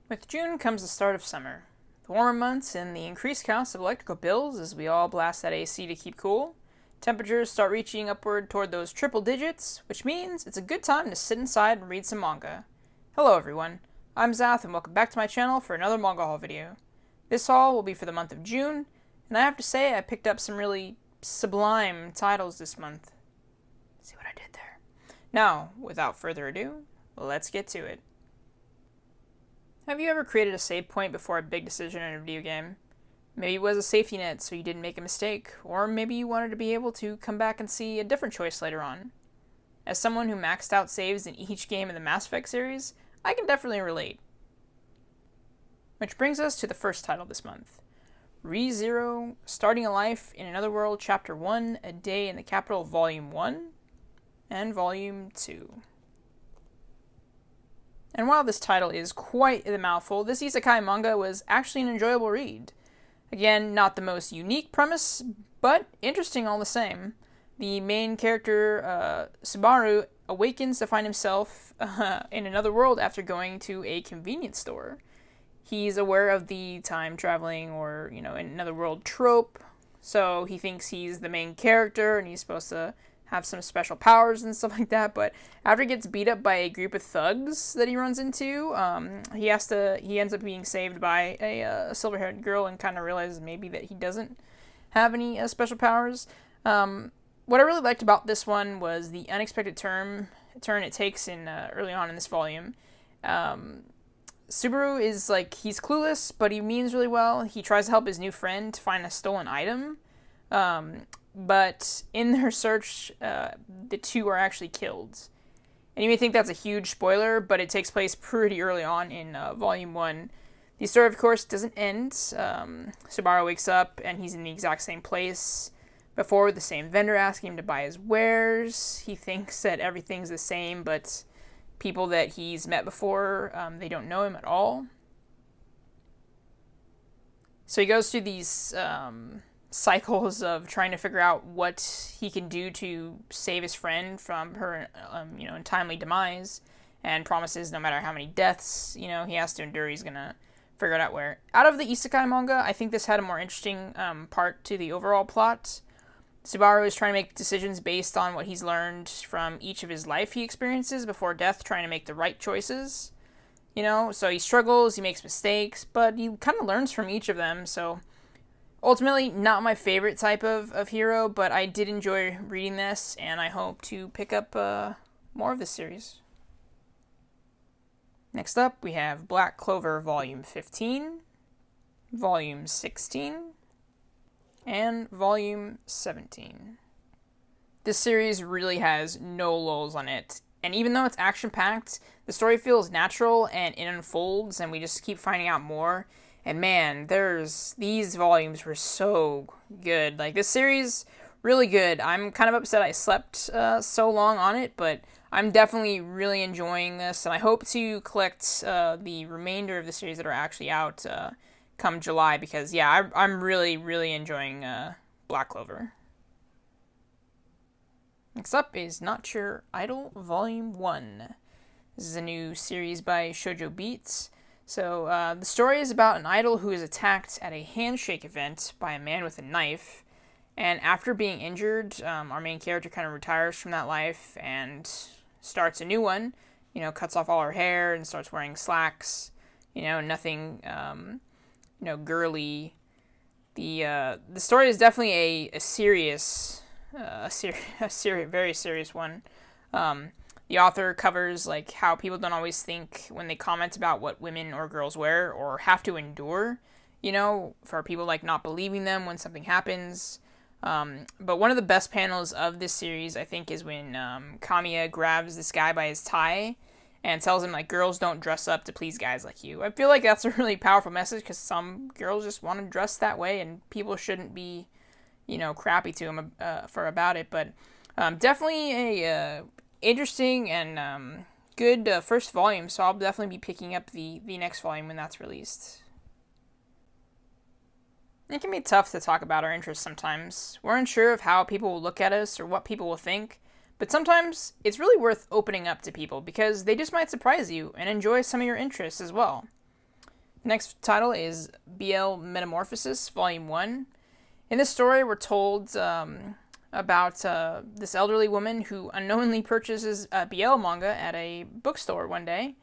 With June comes the start of summer, the warmer months and the increased cost of electrical bills as we all blast that AC to keep cool. Temperatures start reaching upward toward those triple digits, which means it's a good time to sit inside and read some manga. Hello everyone, I'm Zath and welcome back to my channel for another Manga Haul video. This haul will be for the month of June, and I have to say I picked up some really sublime titles this month. See what I did there? Now, without further ado, let's get to it. Have you ever created a save point before a big decision in a video game? Maybe it was a safety net so you didn't make a mistake, or maybe you wanted to be able to come back and see a different choice later on. As someone who maxed out saves in each game in the Mass Effect series, I can definitely relate. Which brings us to the first title this month. ReZero, Starting a Life in Another World Chapter 1, A Day in the Capital Volume 1, and Volume 2. And while this title is quite the mouthful, this isekai manga was actually an enjoyable read. Again, not the most unique premise, but interesting all the same. The main character, Subaru, awakens to find himself in another world after going to a convenience store. He's aware of the time traveling or, in another world trope, so he thinks he's the main character and he's supposed to have some special powers and stuff like that, but after he gets beat up by a group of thugs that he runs into, he ends up being saved by a silver-haired girl and kind of realizes maybe that he doesn't have any special powers. What I really liked about this one was the unexpected turn it takes in early on in this volume. Subaru is he's clueless, but he means really well. He tries to help his new friend to find a stolen item. But in their search, the two are actually killed. And you may think that's a huge spoiler, but it takes place pretty early on in Volume 1. The story, of course, doesn't end. Subaru wakes up, and he's in the exact same place before, the same vendor asking him to buy his wares. He thinks that everything's the same, but people that he's met before, they don't know him at all. So he goes through these cycles of trying to figure out what he can do to save his friend from her, untimely demise, and promises no matter how many deaths, he has to endure, he's gonna figure it out where. Out of the isekai manga, I think this had a more interesting part to the overall plot. Subaru is trying to make decisions based on what he's learned from each of his life he experiences before death, trying to make the right choices. So he struggles, he makes mistakes, but he kind of learns from each of them, so ultimately, not my favorite type of hero, but I did enjoy reading this, and I hope to pick up more of this series. Next up, we have Black Clover Volume 15, Volume 16, and Volume 17. This series really has no lulls on it, and even though it's action-packed, the story feels natural, and it unfolds, and we just keep finding out more. And man, these volumes were so good. This series, really good. I'm kind of upset I slept so long on it, but I'm definitely really enjoying this, and I hope to collect the remainder of the series that are actually out come July, because yeah, I'm really, really enjoying Black Clover. Next up is Not Your Idol Volume 1. This is a new series by Shoujo Beats. So, the story is about an idol who is attacked at a handshake event by a man with a knife, and after being injured, our main character kind of retires from that life and starts a new one, cuts off all her hair and starts wearing slacks, nothing, girly. The story is definitely a serious, very serious one. The author covers how people don't always think when they comment about what women or girls wear or have to endure, for people not believing them when something happens. But one of the best panels of this series, I think, is when Kamiya grabs this guy by his tie and tells him girls don't dress up to please guys like you. I feel like that's a really powerful message because some girls just want to dress that way and people shouldn't be, crappy to them about it. But definitely a interesting and good first volume, so I'll definitely be picking up the next volume when that's released. It can be tough to talk about our interests sometimes. We're unsure of how people will look at us or what people will think, but sometimes it's really worth opening up to people because they just might surprise you and enjoy some of your interests as well. The next title is BL Metamorphosis, Volume 1. In this story, we're told about this elderly woman who unknowingly purchases a BL manga at a bookstore one day.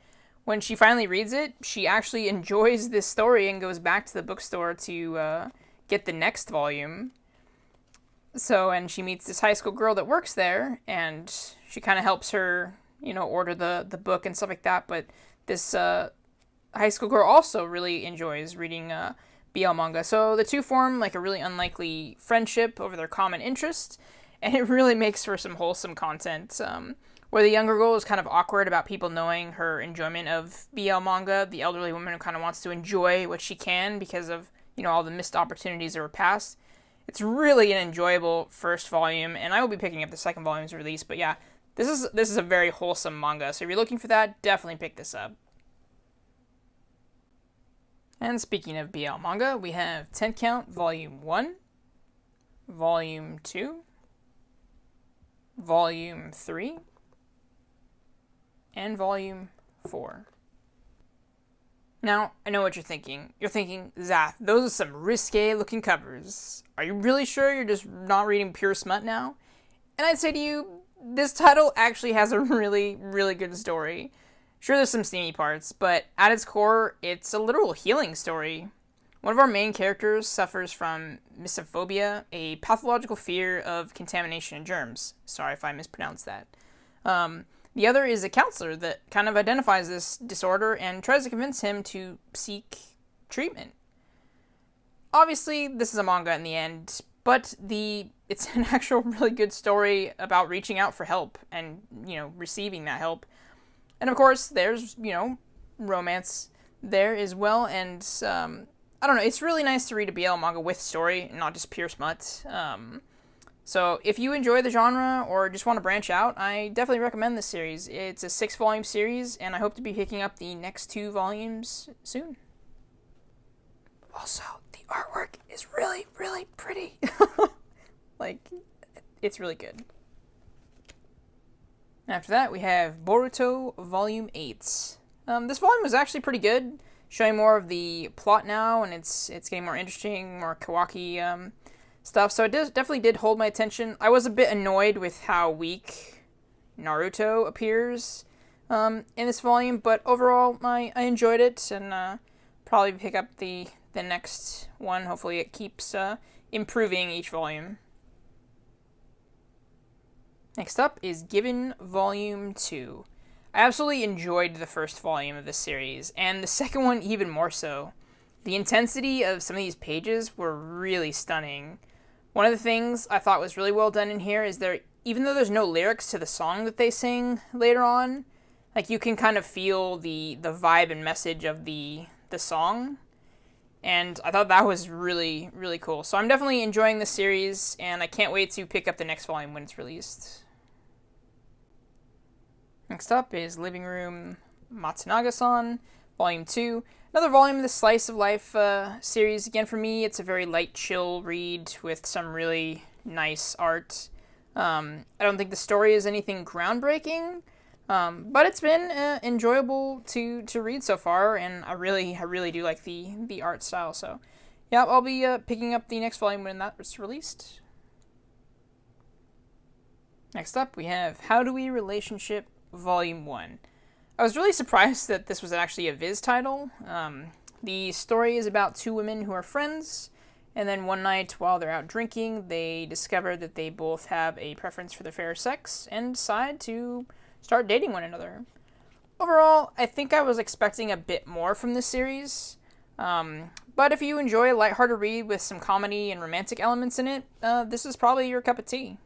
When she finally reads it, she actually enjoys this story and goes back to the bookstore to get the next volume. And she meets this high school girl that works there, and she kind of helps her, order the book and stuff like that. But this high school girl also really enjoys reading BL manga. So the two form like a really unlikely friendship over their common interest, and it really makes for some wholesome content. Where the younger girl is kind of awkward about people knowing her enjoyment of BL manga, the elderly woman kind of wants to enjoy what she can because of, all the missed opportunities of her past. It's really an enjoyable first volume, and I will be picking up the second volume's release. But yeah, this is a very wholesome manga, so if you're looking for that, definitely pick this up. And speaking of BL manga, we have 10 Count Volume 1, Volume 2, Volume 3, and Volume 4. Now, I know what you're thinking. You're thinking, Zath, those are some risque looking covers. Are you really sure you're just not reading pure smut now? And I'd say to you, this title actually has a really, really good story. Sure, there's some steamy parts, but at its core, it's a literal healing story. One of our main characters suffers from misophonia, a pathological fear of contamination and germs. Sorry if I mispronounced that. The other is a counselor that kind of identifies this disorder and tries to convince him to seek treatment. Obviously, this is a manga in the end, but it's an actual really good story about reaching out for help and, receiving that help. And of course, there's, romance there as well, and I don't know, it's really nice to read a BL manga with story, not just pure smut. So if you enjoy the genre or just want to branch out, I definitely recommend this series. It's a 6-volume series, and I hope to be picking up the next 2 volumes soon. Also, the artwork is really, really pretty. It's really good. After that, we have Boruto Volume 8. This volume was actually pretty good, showing more of the plot now, and it's getting more interesting, more kawaii stuff, so it definitely did hold my attention. I was a bit annoyed with how weak Naruto appears in this volume, but overall, I enjoyed it, and probably pick up the next one. Hopefully it keeps improving each volume. Next up is Given Volume 2. I absolutely enjoyed the first volume of this series, and the second one even more so. The intensity of some of these pages were really stunning. One of the things I thought was really well done in here is even though there's no lyrics to the song that they sing later on, you can kind of feel the vibe and message of the song. And I thought that was really, really cool. So I'm definitely enjoying this series, and I can't wait to pick up the next volume when it's released. Next up is Living Room Matsunaga-san, Volume 2. Another volume of the Slice of Life series. Again, for me, it's a very light, chill read with some really nice art. I don't think the story is anything groundbreaking, but it's been enjoyable to read so far, and I really do like the art style. So, yeah, I'll be picking up the next volume when that's released. Next up, we have How Do We Relationship Volume 1. I was really surprised that this was actually a Viz title. The story is about 2 women who are friends, and then one night while they're out drinking, they discover that they both have a preference for the fair sex and decide to start dating one another. Overall, I think I was expecting a bit more from this series, but if you enjoy a lighthearted read with some comedy and romantic elements in it, this is probably your cup of tea.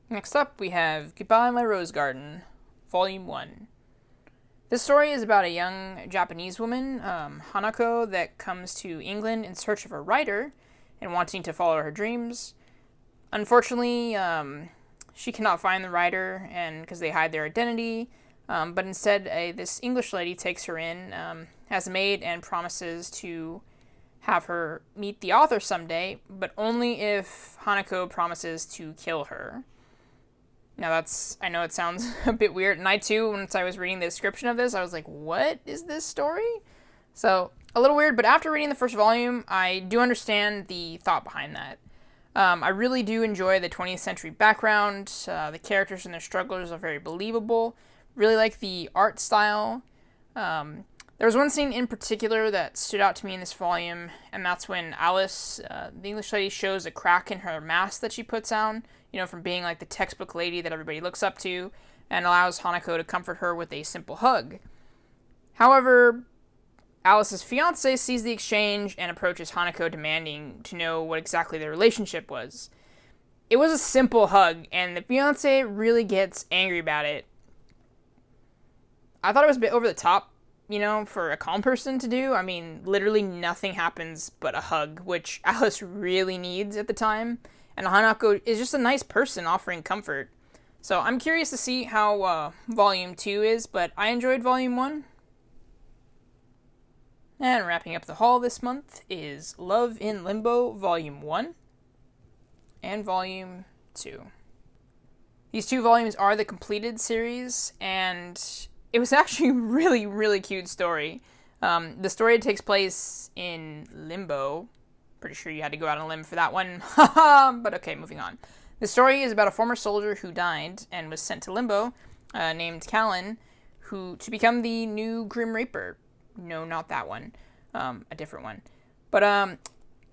Next up, we have Goodbye My Rose Garden, Volume 1. This story is about a young Japanese woman, Hanako, that comes to England in search of a writer and wanting to follow her dreams. Unfortunately, she cannot find the writer and because they hide their identity, but instead this English lady takes her in as a maid and promises to have her meet the author someday, but only if Hanako promises to kill her. Now I know it sounds a bit weird, and I too, once I was reading the description of this, I was like, what is this story? So, a little weird, but after reading the first volume, I do understand the thought behind that. I really do enjoy the 20th century background. The characters and their struggles are very believable. Really like the art style. There was one scene in particular that stood out to me in this volume, and that's when Alice, the English lady, shows a crack in her mask that she puts on, from being like the textbook lady that everybody looks up to, and allows Hanako to comfort her with a simple hug. However, Alice's fiance sees the exchange and approaches Hanako, demanding to know what exactly their relationship was. It was a simple hug, and the fiance really gets angry about it. I thought it was a bit over the top, for a calm person to do. I mean, literally nothing happens but a hug, which Alice really needs at the time. And Hanako is just a nice person offering comfort. So I'm curious to see how Volume 2 is, but I enjoyed Volume 1. And wrapping up the haul this month is Love in Limbo Volume 1 and Volume 2. These two volumes are the completed series, and it was actually a really, really cute story. The story takes place in Limbo. Pretty sure you had to go out on a limb for that one. But okay, moving on. The story is about a former soldier who died and was sent to Limbo, named Callan, to become the new Grim Reaper. No, not that one. A different one. But,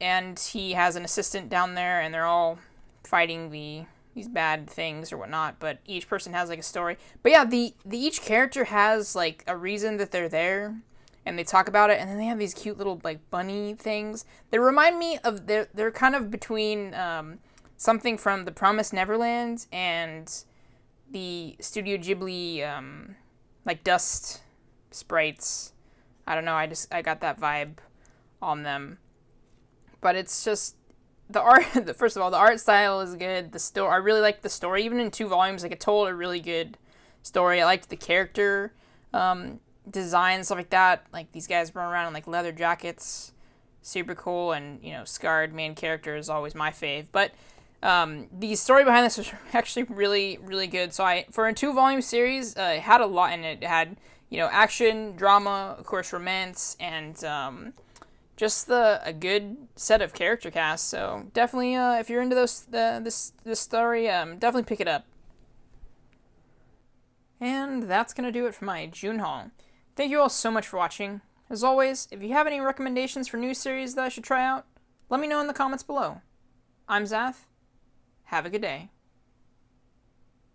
and he has an assistant down there, and they're all fighting these bad things or whatnot, but each person has like a story. But yeah, the each character has like a reason that they're there, and they talk about it, and then they have these cute little like bunny things. They remind me of they're kind of between something from The Promised Neverland and the Studio Ghibli like dust sprites. I don't know, I got that vibe on them. But it's just the art. First of all, the art style is good. I really liked the story. Even in 2 volumes, like it told a really good story. I liked the character design, stuff like that. Like these guys run around in like leather jackets, super cool. And scarred main character is always my fave. But the story behind this was actually really, really good. So for a 2-volume series, it had a lot in it. It had action, drama, of course, romance, and just a good set of character casts. So definitely, if you're into this story, definitely pick it up. And that's gonna do it for my June haul. Thank you all so much for watching. As always, if you have any recommendations for new series that I should try out, let me know in the comments below. I'm Zath. Have a good day.